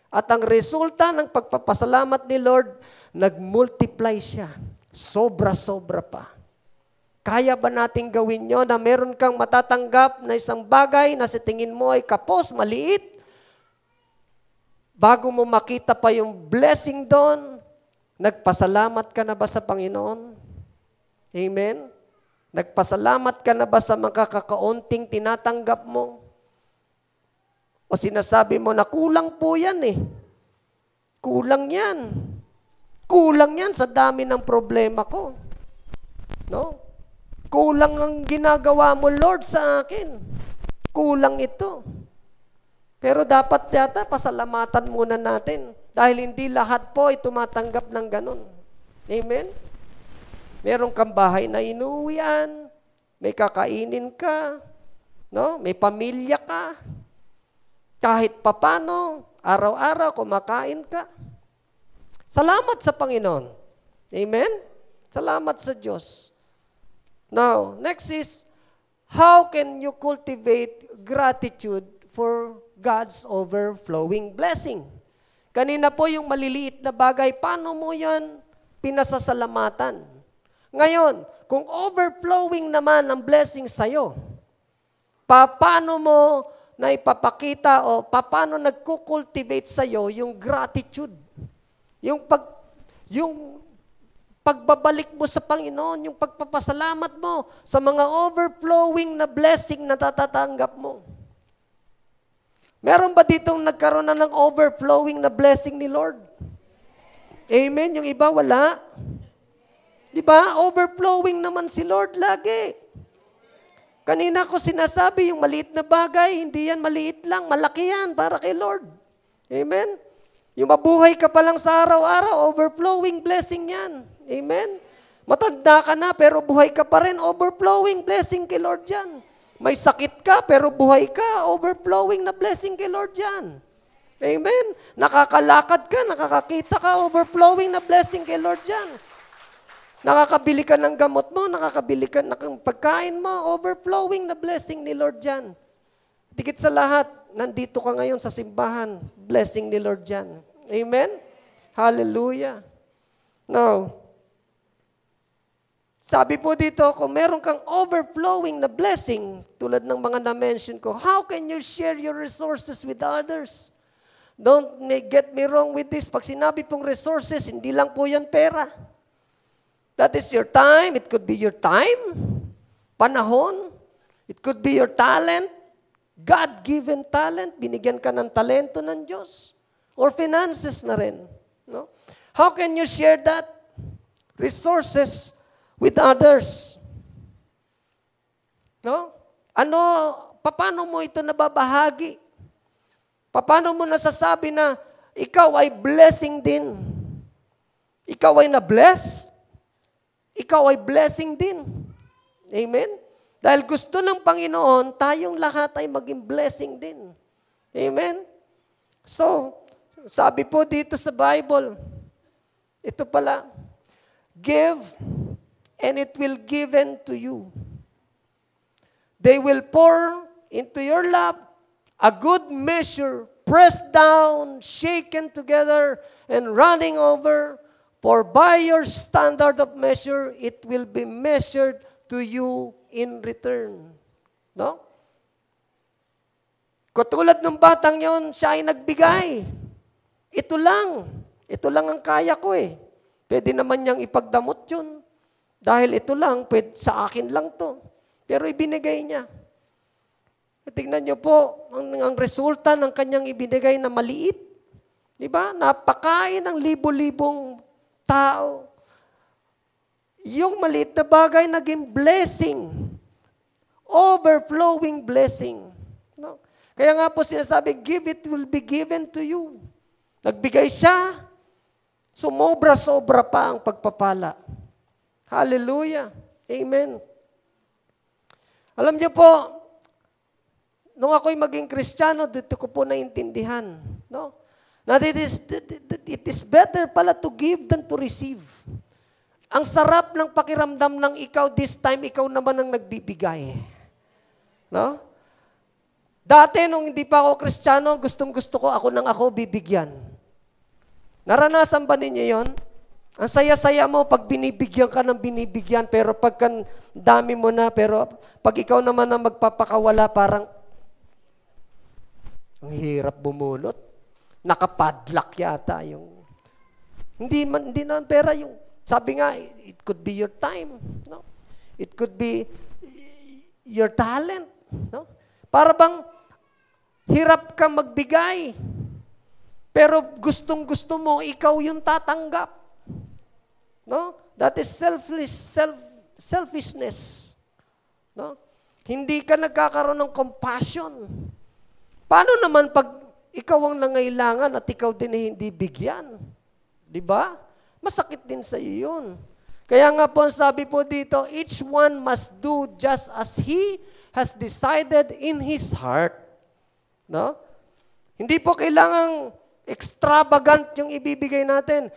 At ang resulta ng pagpapasalamat ni Lord, nag-multiply siya. Sobra-sobra pa. Kaya ba natin gawin yun na meron kang matatanggap na isang bagay na sa tingin mo ay kapos, maliit? Bago mo makita pa yung blessing doon, nagpasalamat ka na ba sa Panginoon? Amen? Nagpasalamat ka na ba sa mga kakaunting tinatanggap mo? O sinasabi mo na kulang po yan eh. Kulang yan. Kulang yan sa dami ng problema ko. No? Kulang ang ginagawa mo, Lord, sa akin. Kulang ito. Pero dapat yata pasalamatan muna natin dahil hindi lahat po ay tumatanggap ng ganun. Amen? Meron kang bahay na inuwian, may kakainin ka, no? May pamilya ka. Kahit papano, araw-araw kumakain ka. Salamat sa Panginoon. Amen? Salamat sa Diyos. Now, next is, how can you cultivate gratitude for God's overflowing blessing? Kanina po yung maliliit na bagay, paano mo yan pinasasalamatan? Ngayon, kung overflowing naman ang blessing sa'yo, paano mo na ipapakita o paano nagkukultivate sa'yo yung gratitude? Yung pagbabalik mo sa Panginoon, yung pagpapasalamat mo sa mga overflowing na blessing na tatatanggap mo. Meron ba ditong nagkaroon na ng overflowing na blessing ni Lord? Amen? Yung iba, wala. Di ba? Overflowing naman si Lord lagi. Kanina ko sinasabi, yung maliit na bagay, hindi yan maliit lang, malaki yan para kay Lord. Amen? Yung mabuhay ka pa lang sa araw-araw, overflowing blessing yan. Amen? Matanda ka na, pero buhay ka pa rin, overflowing blessing kay Lord yan. May sakit ka, pero buhay ka, overflowing na blessing kay Lord yan. Amen? Nakakalakad ka, nakakakita ka, overflowing na blessing kay Lord yan. Nakakabili ka ng gamot mo, nakakabili ka ng pagkain mo, overflowing na blessing ni Lord yan. Tikit sa lahat, nandito ka ngayon sa simbahan, blessing ni Lord yan. Amen? Hallelujah. Now, sabi po dito, kung meron kang overflowing na blessing, tulad ng mga na-mention ko, how can you share your resources with others? Don't get me wrong with this. Pag sinabi pong resources, hindi lang po yan pera. That is your time. It could be your time, panahon. It could be your talent, God-given talent. Binigyan ka ng talento ng Diyos. Or finances na rin. No? How can you share that? resources with others. No? Paano mo ito nababahagi? Paano mo nasasabi na ikaw ay blessing din? Ikaw ay na-bless? Ikaw ay blessing din. Amen? Dahil gusto ng Panginoon, tayong lahat ay maging blessing din. Amen? So, sabi po dito sa Bible, ito pala, give and it will given to you. They will pour into your lap a good measure, pressed down, shaken together, and running over. For by your standard of measure, it will be measured to you in return. No? Katulad ng batang yon, siya ay nagbigay. Ito lang ang kaya ko eh. Pwede naman niyang ipagdamot yun. Dahil ito lang, sa akin lang to. Pero ibinigay niya. Tingnan niyo po, ang resulta ng kanyang ibinigay na maliit. Di ba? Napakain ng libo-libong tao. Yung maliit na bagay naging blessing. Overflowing blessing. No? Kaya nga po sinasabi, give it will be given to you. Nagbigay siya, sumobra-sobra pa ang pagpapala. Hallelujah. Amen. Alam niyo po, nung ako'y maging Kristiyano, dito ko po naintindihan. No? That it is better pala to give than to receive. Ang sarap ng pakiramdam ng ikaw this time, ikaw naman ang nagbibigay. No? Dati, nung hindi pa ako Kristiyano, gustong-gusto ko, ako nang ako bibigyan. Naranasan ba ninyo yon? Ang saya-saya mo pag binibigyan ka ng binibigyan, pero pag dami mo na, pero pag ikaw naman ang magpapakawala, parang ang hirap bumulot. Nakapadlock yata yung... Hindi na pera yung... Sabi nga, it could be your time. No? It could be your talent. No? Para bang hirap ka magbigay. Pero gustong-gusto mo, ikaw yung tatanggap. No? That is selfishness. No? Hindi ka nagkakaroon ng compassion. Paano naman pag ikaw ang nangailangan at ikaw din ay hindi bigyan? Di ba? Masakit din sa iyo yun. Kaya nga po, sabi po dito, each one must do just as he has decided in his heart. No? Hindi po kailangang extravagant yung ibibigay natin.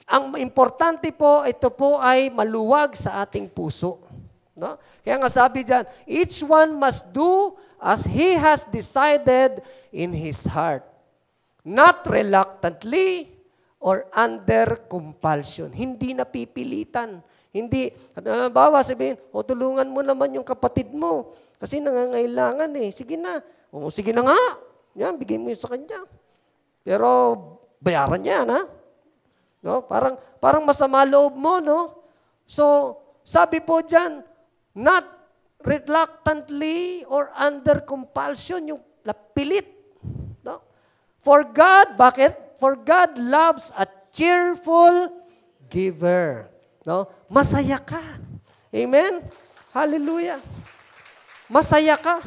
Ang importante po, ito po ay maluwag sa ating puso. No? Kaya nga sabi diyan, each one must do as he has decided in his heart. Not reluctantly or under compulsion. Hindi napipilitan. Hindi, bawa sabihin, tulungan mo naman yung kapatid mo. Kasi nangangailangan eh. Sige na. Sige na nga. Yan, bigay mo yun sa kanya. Pero, bayaran niya, ha? No? Parang masama loob mo, no? So, sabi po dyan, not reluctantly or under compulsion, yung pilit. No? For God, bakit? For God loves a cheerful giver. No? Masaya ka. Amen? Hallelujah. Masaya ka.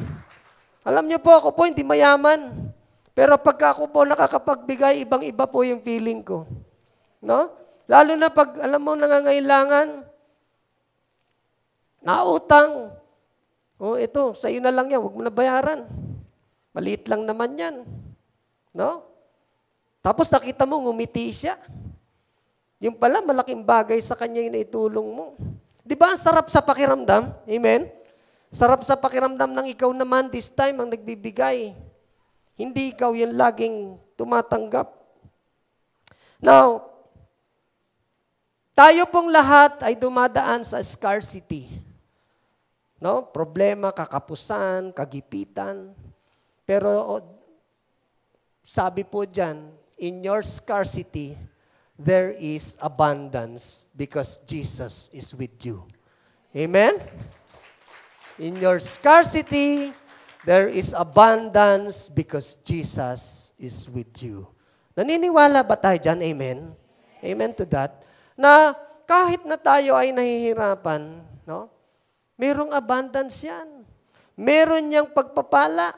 Alam niyo po, ako po hindi mayaman. Pero pagka ako po nakakapagbigay, ibang-iba po yung feeling ko. No? Lalo na pag, alam mo, nangangailangan, nautang. Ito, sa'yo na lang yan, huwag mo na bayaran. Maliit lang naman yan. No? Tapos nakita mo, ngumiti siya. Yung pala, malaking bagay sa kanya yung naitulong mo. Di ba ang sarap sa pakiramdam? Amen? Sarap sa pakiramdam ng ikaw naman, this time, ang nagbibigay. Hindi ikaw yung laging tumatanggap. Now, tayo pong lahat ay dumadaan sa scarcity. No? Problema, kakapusan, kagipitan. Pero sabi po dyan, in your scarcity, there is abundance because Jesus is with you. Amen? In your scarcity, there is abundance because Jesus is with you. Naniniwala ba tayo dyan? Amen? Amen to that. Na kahit na tayo ay nahihirapan, no? Merong abundance yan. Meron niyang pagpapala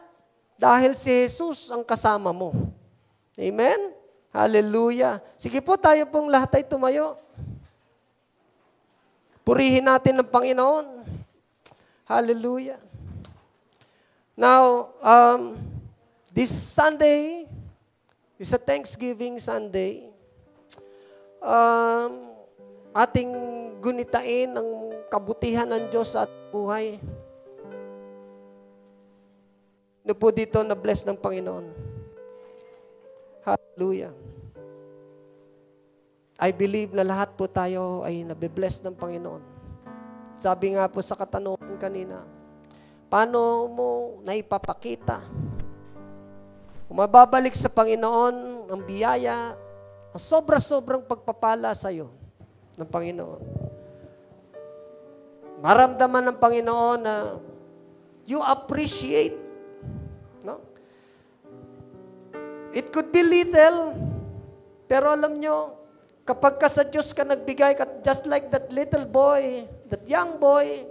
dahil si Jesus ang kasama mo. Amen? Hallelujah. Sige po, tayo pong lahat ay tumayo. Purihin natin ang Panginoon. Hallelujah. Now, this Sunday is a Thanksgiving Sunday. Ating gunitain ang kabutihan ng Diyos sa ating buhay. Ano po dito na bless ng Panginoon? Hallelujah. I believe na lahat po tayo ay nabibless ng Panginoon. Sabi nga po sa katanungan kanina, paano mo naipapakita? Kung mababalik sa Panginoon ang biyaya, ang sobra-sobrang pagpapala sa iyo ng Panginoon. Maramdaman ng Panginoon na you appreciate. No? It could be little, pero alam nyo, kapag ka sa Diyos ka nagbigay, just like that little boy, that young boy,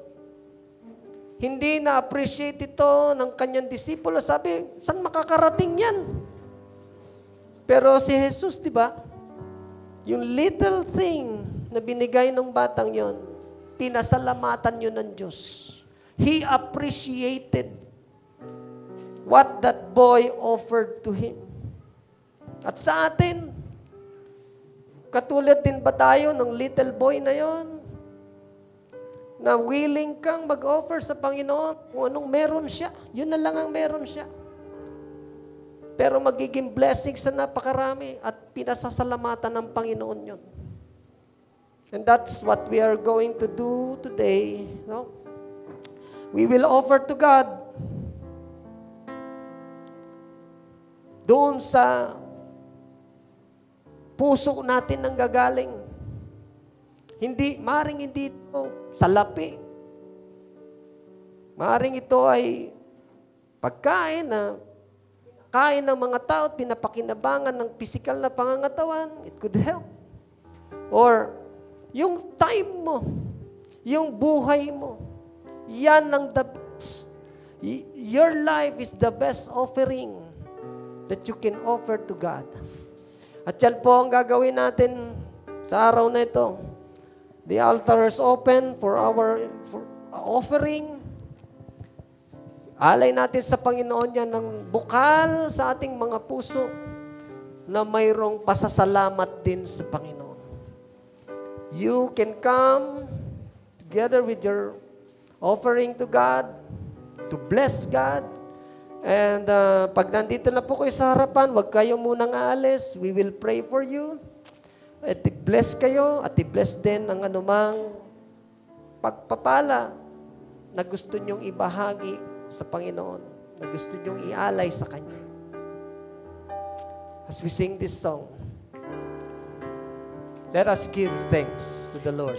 hindi na-appreciate ito ng kanyang disipulo. Sabi, saan makakarating yan? Pero si Jesus, di ba? Yung little thing na binigay ng batang yon, pinasalamatan yun ng Diyos. He appreciated what that boy offered to him. At sa atin, katulad din ba tayo ng little boy na yon? Na willing kang mag-offer sa Panginoon kung anong meron siya. Yun na lang ang meron siya. Pero magiging blessing sa napakarami at pinasasalamatan ng Panginoon yun. And that's what we are going to do today. No? We will offer to God doon sa puso natin nang gagaling. Maring hindi ito salapi. Maring ito ay pagkain na kain ng mga tao at pinapakinabangan ng physical na pangangatawan. It could help. Or yung time mo, yung buhay mo, yan ang the best. Your life is the best offering that you can offer to God. At yan po ang gagawin natin sa araw na ito. The altar is open for our offering. Alay natin sa Panginoon yan ng bukal sa ating mga puso na mayroong pasasalamat din sa Panginoon. You can come together with your offering to God, to bless God. And pag nandito na po kayo sa harapan, huwag kayo munang aalis. We will pray for you. At i-bless kayo at i-bless din ang anumang pagpapala na gusto nyong ibahagi sa Panginoon, na gusto nyong ialay sa Kanya. As we sing this song, let us give thanks to the Lord.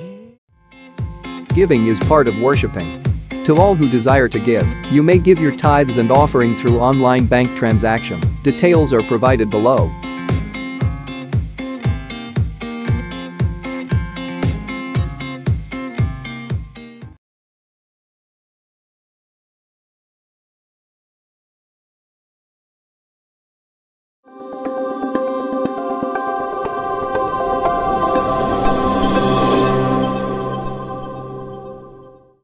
Giving is part of worshiping. To all who desire to give, you may give your tithes and offering through online bank transaction. Details are provided below.